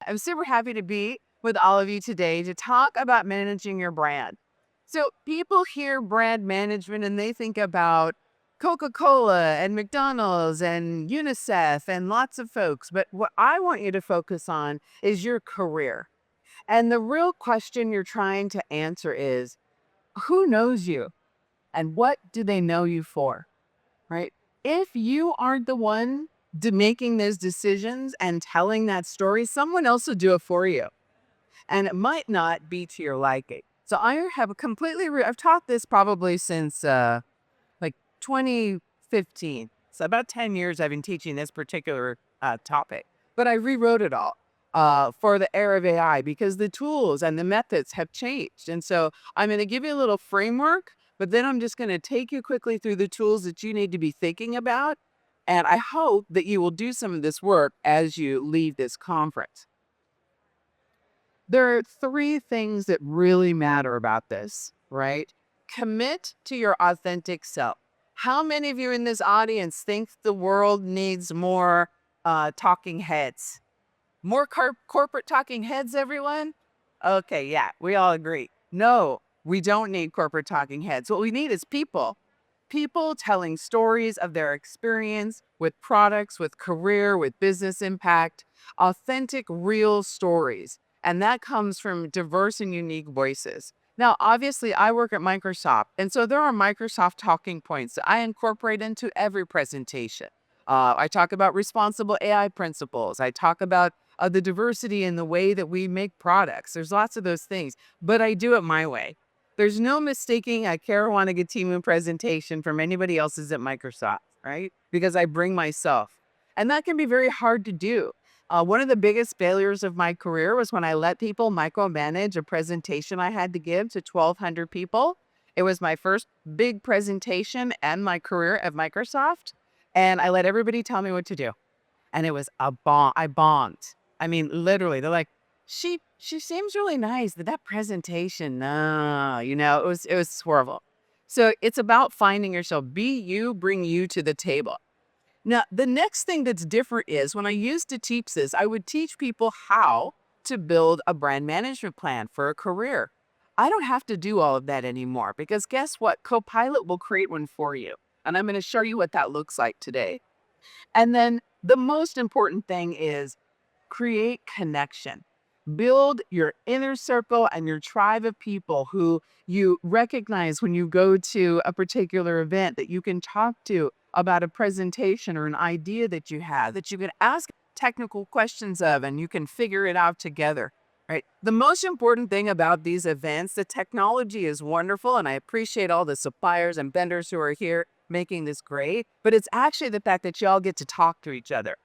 I'm super happy to be with all of you today to talk about managing your brand. So, people hear brand management and they think about Coca-Cola and McDonald's and UNICEF and lots of folks. But what I want you to focus on is your career. And the real question you're trying to answer is who knows you and what do they know you for? Right? If you aren't the one making those decisions and telling that story, someone else will do it for you. And it might not be to your liking. So I have a I've taught this probably since like 2015. So about 10 years I've been teaching this particular topic, but I rewrote it all for the era of AI because the tools and the methods have changed. And so I'm going to give you a little framework, but then I'm just going to take you quickly through the tools that you need to be thinking about. And I hope that you will do some of this work as you leave this conference. There are three things that really matter about this, right? Commit to your authentic self. How many of you in this audience think the world needs more talking heads? More corporate talking heads, everyone? Okay, yeah, we all agree. No, we don't need corporate talking heads. What we need is people. People telling stories of their experience with products, with career, with business impact, authentic, real stories. And that comes from diverse and unique voices. Now, obviously, I work at Microsoft, and so there are Microsoft talking points that I incorporate into every presentation. I talk about responsible AI principles. I talk about the diversity in the way that we make products. There's lots of those things, but I do it my way. There's no mistaking a Karuana Gatimu presentation from anybody else's at Microsoft, right? Because I bring myself. And that can be very hard to do. One of the biggest failures of my career was when I let people micromanage a presentation I had to give to 1,200 people. It was my first big presentation and my career at Microsoft. And I let everybody tell me what to do. And it was a bomb. I bombed. I mean, literally, they're like, she seems really nice, but that presentation, no, it was swervel. So it's about finding yourself. Be you, bring you to the table. Now, the next thing that's different is when I used to teach this, I would teach people how to build a brand management plan for a career. I don't have to do all of that anymore because guess what? Copilot will create one for you. And I'm going to show you what that looks like today. And then the most important thing is create connection. Build your inner circle and your tribe of people who you recognize when you go to a particular event that you can talk to about a presentation or an idea that you have that you can ask technical questions of and you can figure it out together. Right. The most important thing about these events, the technology is wonderful, and I appreciate all the suppliers and vendors who are here making this great, but it's actually the fact that y'all get to talk to each other.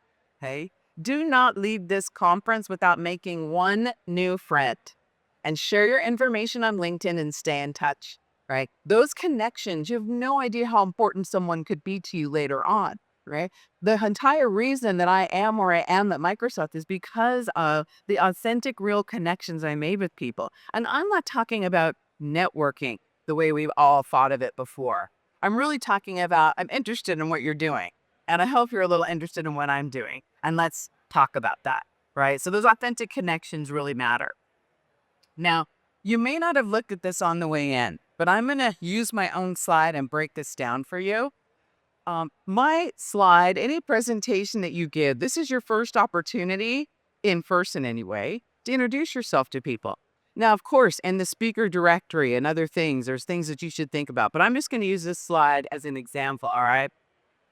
Okay. Do not leave this conference without making one new friend and share your information on LinkedIn and stay in touch, right? Those connections, you have no idea how important someone could be to you later on, right? The entire reason that I am where I am at Microsoft is because of the authentic, real connections I made with people. And I'm not talking about networking the way we've all thought of it before. I'm really talking about I'm interested in what you're doing. And I hope you're a little interested in what I'm doing. And let's talk about that, right? So those authentic connections really matter. Now, you may not have looked at this on the way in, but I'm going to use my own slide and break this down for you. My slide, any presentation that you give, this is your first opportunity, in person anyway, to introduce yourself to people. Now, of course, in the speaker directory and other things, there's things that you should think about, but I'm just going to use this slide as an example, all right?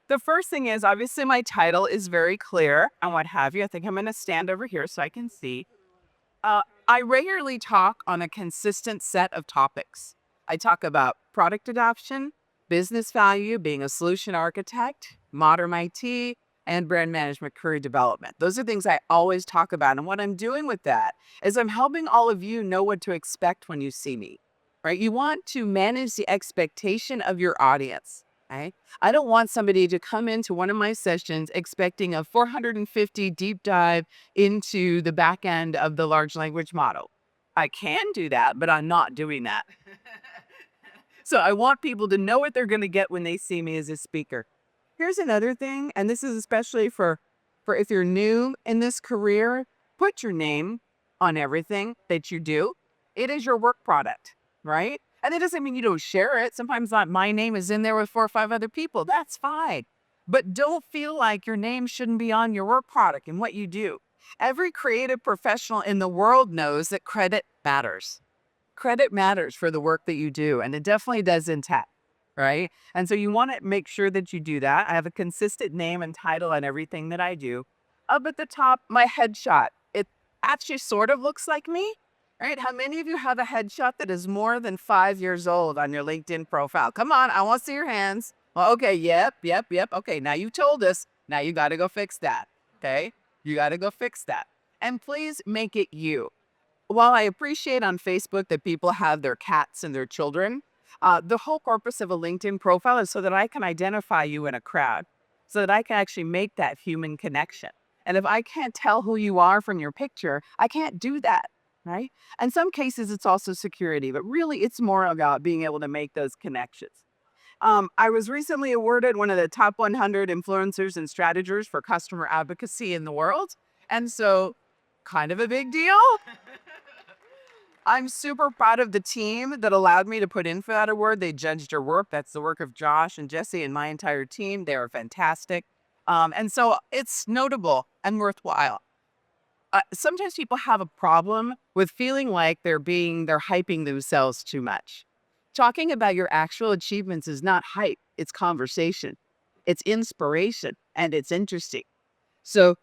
The first thing is, obviously, my title is very clear and what have you. I think I'm going to stand over here so I can see. I regularly talk on a consistent set of topics. I talk about product adoption, business value, being a solution architect, modern IT, and brand management career development. Those are things I always talk about. And what I'm doing with that is I'm helping all of you know what to expect when you see me, right? You want to manage the expectation of your audience. Okay? I don't want somebody to come into one of my sessions expecting a 450 deep dive into the back end of the large language model. I can do that, but I'm not doing that. So I want people to know what they're going to get when they see me as a speaker. Here's another thing, and this is especially for if you're new in this career, put your name on everything that you do. It is your work product, right? And it doesn't mean you don't share it. Sometimes not my name is in there with 4 or 5 other people. That's fine. But don't feel like your name shouldn't be on your work product and what you do. Every creative professional in the world knows that credit matters. Credit matters for the work that you do, and it definitely does in tech, right? And so you want to make sure that you do that. I have a consistent name and title on everything that I do. Up at the top, my headshot. It actually sort of looks like me, right? How many of you have a headshot that is more than 5 years old on your LinkedIn profile? Come on, I want to see your hands. Well, okay, yep. Okay, now you told us. Now you got to go fix that, okay? You got to go fix that. And please make it you. While I appreciate on Facebook that people have their cats and their children, the whole purpose of a LinkedIn profile is so that I can identify you in a crowd, so that I can actually make that human connection. And if I can't tell who you are from your picture, I can't do that, right? In some cases, it's also security, but really it's more about being able to make those connections. I was recently awarded one of the top 100 influencers and strategists for customer advocacy in the world. And so, kind of a big deal. I'm super proud of the team that allowed me to put in for that award. They judged your work. That's the work of Josh and Jesse and my entire team. They are fantastic. And so it's notable and worthwhile. Sometimes people have a problem with feeling like they're hyping themselves too much. Talking about your actual achievements is not hype, it's conversation, it's inspiration, and it's interesting. So,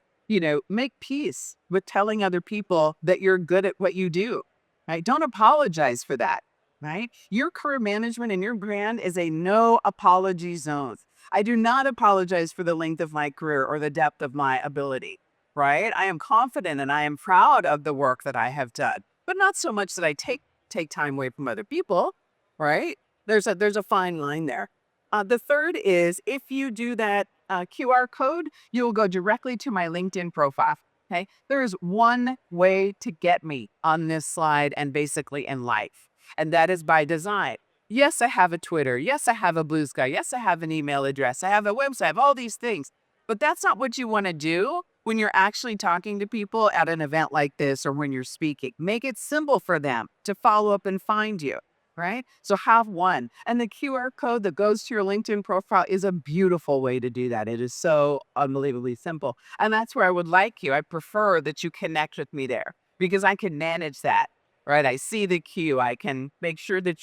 make peace with telling other people that you're good at what you do, right? Don't apologize for that, right? Your career management and your brand is a no apology zone. I do not apologize for the length of my career or the depth of my ability, right? I am confident and I am proud of the work that I have done, but not so much that I take time away from other people, right? There's a fine line there. The third is if you do that QR code, you will go directly to my LinkedIn profile. Okay. There is one way to get me on this slide and basically in life, and that is by design. Yes, I have a Twitter. Yes, I have a Blue Sky. Yes, I have an email address. I have a website. I have all these things. But that's not what you want to do when you're actually talking to people at an event like this or when you're speaking. Make it simple for them to follow up and find you. Right? So have one. And the QR code that goes to your LinkedIn profile is a beautiful way to do that. It is so unbelievably simple. And that's where I would like you. I prefer that you connect with me there because I can manage that. Right? I see the queue. I can make sure that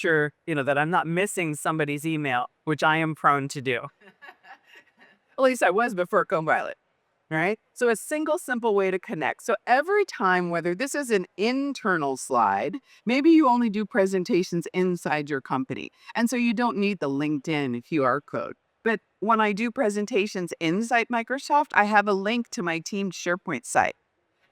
that I'm not missing somebody's email, which I am prone to do. At least I was before Copilot. Right? So a single simple way to connect. So every time, whether this is an internal slide, maybe you only do presentations inside your company. And so you don't need the LinkedIn QR code. But when I do presentations inside Microsoft, I have a link to my team's SharePoint site.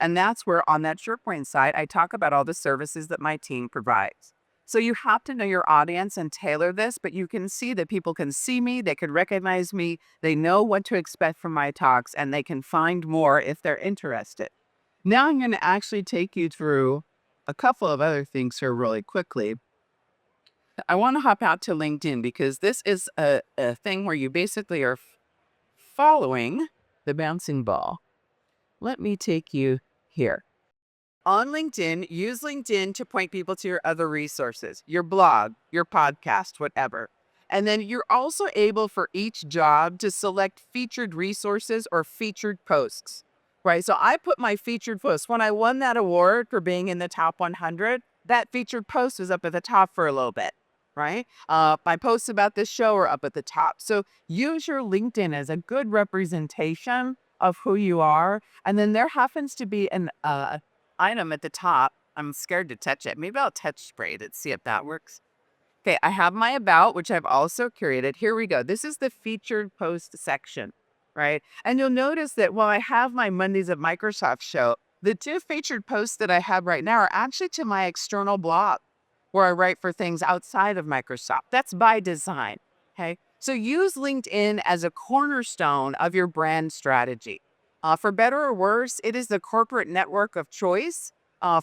And that's where on that SharePoint site, I talk about all the services that my team provides. So you have to know your audience and tailor this, but you can see that people can see me, they can recognize me, they know what to expect from my talks, and they can find more if they're interested. Now I'm going to actually take you through a couple of other things here really quickly. I want to hop out to LinkedIn because this is a thing where you basically are following the bouncing ball. Let me take you here. On LinkedIn, use LinkedIn to point people to your other resources, your blog, your podcast, whatever. And then you're also able for each job to select featured resources or featured posts, right? So I put my featured post. When I won that award for being in the top 100, that featured post was up at the top for a little bit, right? My posts about this show are up at the top. So use your LinkedIn as a good representation of who you are. And then there happens to be an item at the top. I'm scared to touch it. Maybe I'll touch spray it, see if that works. Okay, I have my about, which I've also curated. Here we go. This is the featured post section, right? And you'll notice that while I have my Mondays at Microsoft show, the two featured posts that I have right now are actually to my external blog where I write for things outside of Microsoft. That's by design, okay? So use LinkedIn as a cornerstone of your brand strategy. For better or worse, it is the corporate network of choice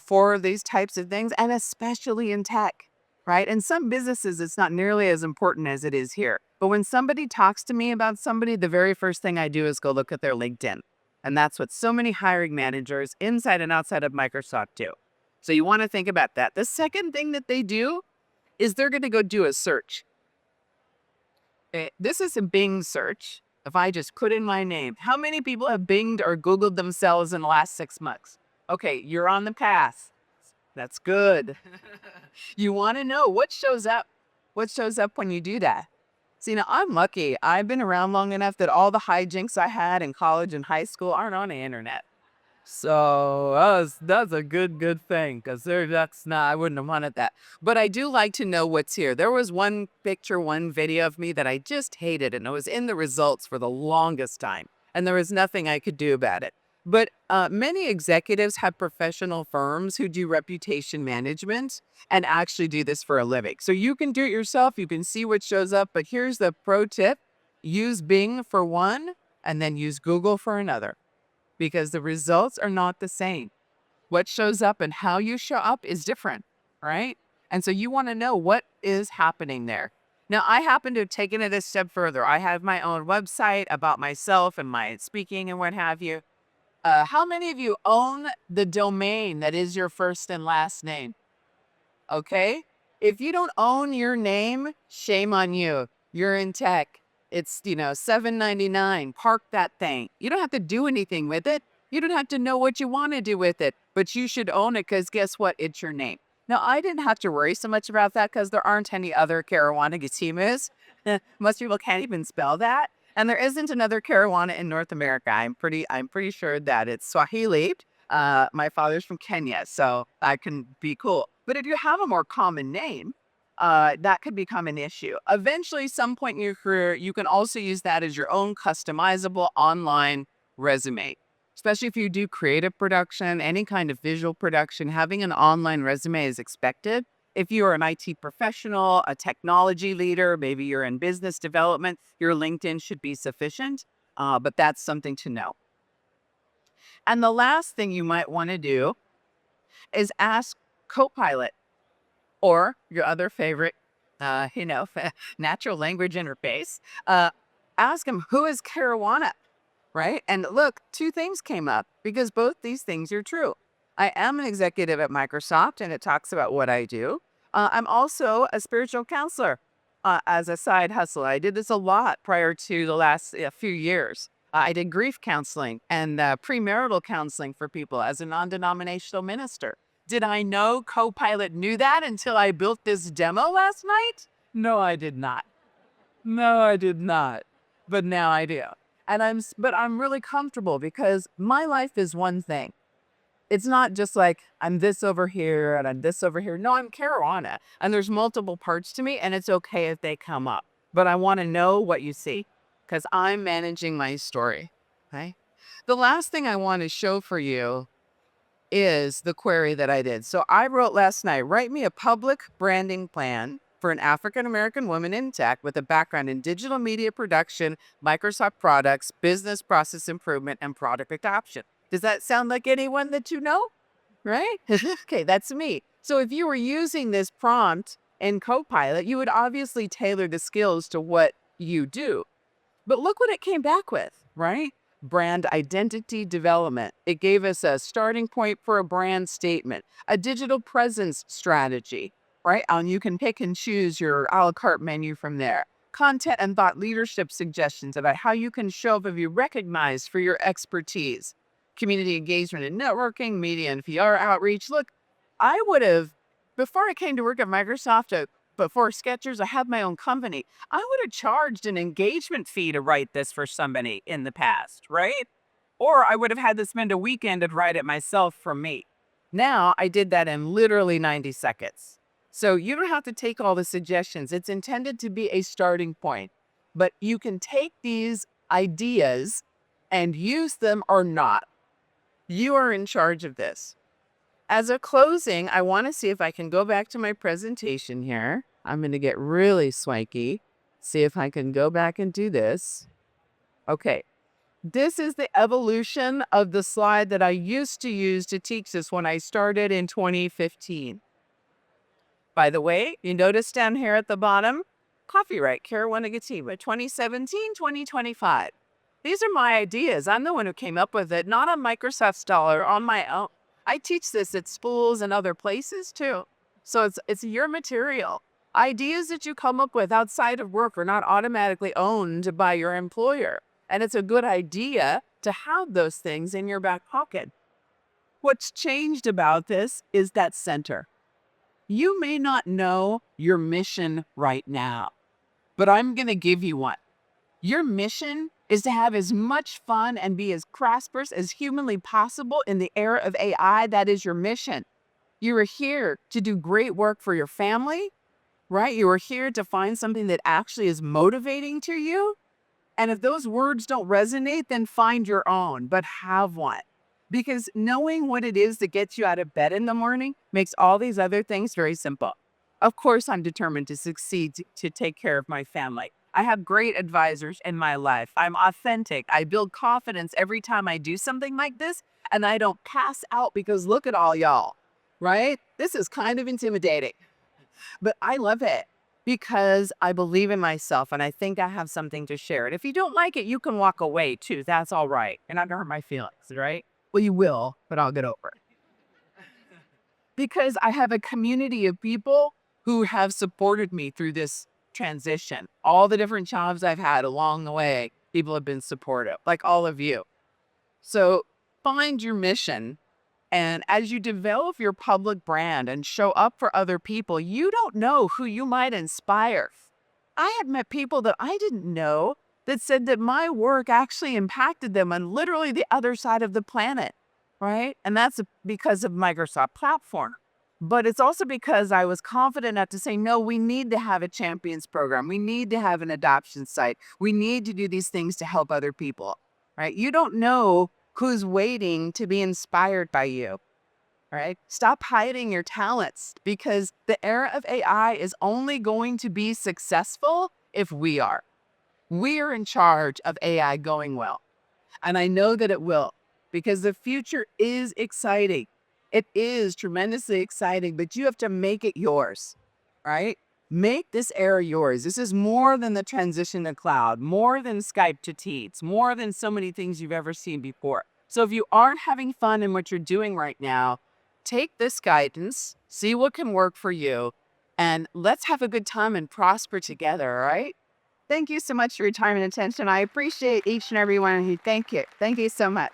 for these types of things, and especially in tech, right? In some businesses, it's not nearly as important as it is here. But when somebody talks to me about somebody, the very first thing I do is go look at their LinkedIn. And that's what so many hiring managers inside and outside of Microsoft do. So you want to think about that. The second thing that they do is they're going to go do a search. This is a Bing search. If I just put in my name, how many people have Binged or Googled themselves in the last 6 months? Okay, you're on the path. That's good. You want to know what shows up. What shows up when you do that? See, now I'm lucky. I've been around long enough that all the hijinks I had in college and high school aren't on the internet. So that's a good thing because that's not, I wouldn't have wanted that. But I do like to know what's here. There was one picture, one video of me that I just hated, and it was in the results for the longest time. And there was nothing I could do about it. But many executives have professional firms who do reputation management and actually do this for a living. So you can do it yourself. You can see what shows up. But here's the pro tip. Use Bing for one and then use Google for another, because the results are not the same. What shows up and how you show up is different, right? And so you want to know what is happening there. Now, I happen to have taken it a step further. I have my own website about myself and my speaking and what have you. How many of you own the domain that is your first and last name? Okay? If you don't own your name, shame on you. You're in tech. It's, $7.99. Park that thing. You don't have to do anything with it. You don't have to know what you want to do with it, but you should own it because guess what? It's your name. Now, I didn't have to worry so much about that because there aren't any other Karuana Gatimus. Most people can't even spell that. And there isn't another Karuana in North America. I'm pretty sure that it's Swahili. My father's from Kenya, so I can be cool. But if you have a more common name, that could become an issue. Eventually, some point in your career, you can also use that as your own customizable online resume. Especially if you do creative production, any kind of visual production, having an online resume is expected. If you are an IT professional, a technology leader, maybe you're in business development, your LinkedIn should be sufficient. But that's something to know. And the last thing you might want to do is ask Copilot or your other favorite, natural language interface. Uh, Ask him, who is Caruana? Right? And look, two things came up because both these things are true. I am an executive at Microsoft and it talks about what I do. I'm also a spiritual counselor as a side hustle. I did this a lot prior to the last few years. I did grief counseling and premarital counseling for people as a non denominational minister. Did I know Copilot knew that until I built this demo last night? No, I did not. No, I did not. But now I do. And I'm really comfortable because my life is one thing. It's not just like I'm this over here and I'm this over here. No, I'm Caruana. And there's multiple parts to me and it's okay if they come up. But I want to know what you see because I'm managing my story. Okay. The last thing I want to show for you is the query that I did. So I wrote last night, write me a public branding plan for an African American woman in tech with a background in digital media production, Microsoft products, business process improvement, and product adoption. Does that sound like anyone that you know? Right? Okay, that's me. So if you were using this prompt in Copilot, you would obviously tailor the skills to what you do. But look what it came back with, right? Brand identity development. It gave us a starting point for a brand statement, a digital presence strategy, right? And you can pick and choose your a la carte menu from there. Content and thought leadership suggestions about how you can show up and be recognized for your expertise. Community engagement and networking, media and PR outreach. Look, I would have, before I came to work at Microsoft, before Skechers, I had my own company. I would have charged an engagement fee to write this for somebody in the past, right? Or I would have had to spend a weekend and write it myself for me. Now I did that in literally 90 seconds. So you don't have to take all the suggestions. It's intended to be a starting point, but you can take these ideas and use them or not. You are in charge of this. As a closing, I want to see if I can go back to my presentation here. I'm going to get really swanky. See if I can go back and do this. Okay. This is the evolution of the slide that I used to use to teach this when I started in 2015. By the way, you notice down here at the bottom, copyright Karuana Gatimu, 2017, 2025. These are my ideas. I'm the one who came up with it, not on Microsoft's dollar, on my own. I teach this at schools and other places too. So it's your material. Ideas that you come up with outside of work are not automatically owned by your employer. And it's a good idea to have those things in your back pocket. What's changed about this is that center. You may not know your mission right now, but I'm going to give you one. Your mission is to have as much fun and be as prosperous as humanly possible in the era of AI. That is your mission. You are here to do great work for your family, right? You are here to find something that actually is motivating to you. And if those words don't resonate, then find your own, but have one. Because knowing what it is that gets you out of bed in the morning makes all these other things very simple. Of course, I'm determined to succeed to take care of my family. I have great advisors in my life. I'm authentic. I build confidence every time I do something like this, and I don't pass out because look at all y'all, right? This is kind of intimidating, but I love it because I believe in myself and I think I have something to share. And if you don't like it, you can walk away too. That's all right. And not to hurt my feelings, right? Well, you will, but I'll get over it. Because I have a community of people who have supported me through this transition. All the different jobs I've had along the way, people have been supportive, like all of you. So find your mission. And as you develop your public brand and show up for other people, you don't know who you might inspire. I have met people that I didn't know that said that my work actually impacted them on literally the other side of the planet, right? And that's because of Microsoft platform. But it's also because I was confident enough to say, no, we need to have a champions program. We need to have an adoption site. We need to do these things to help other people, right? You don't know who's waiting to be inspired by you, right? Stop hiding your talents because the era of AI is only going to be successful if we are. We are in charge of AI going well. And I know that it will because the future is exciting. It is tremendously exciting, but you have to make it yours, right? Make this era yours. This is more than the transition to cloud, more than Skype to Teams, more than so many things you've ever seen before. So if you aren't having fun in what you're doing right now, take this guidance, see what can work for you, and let's have a good time and prosper together, all right? Thank you so much for your time and attention. I appreciate each and every one of you. Thank you. Thank you so much.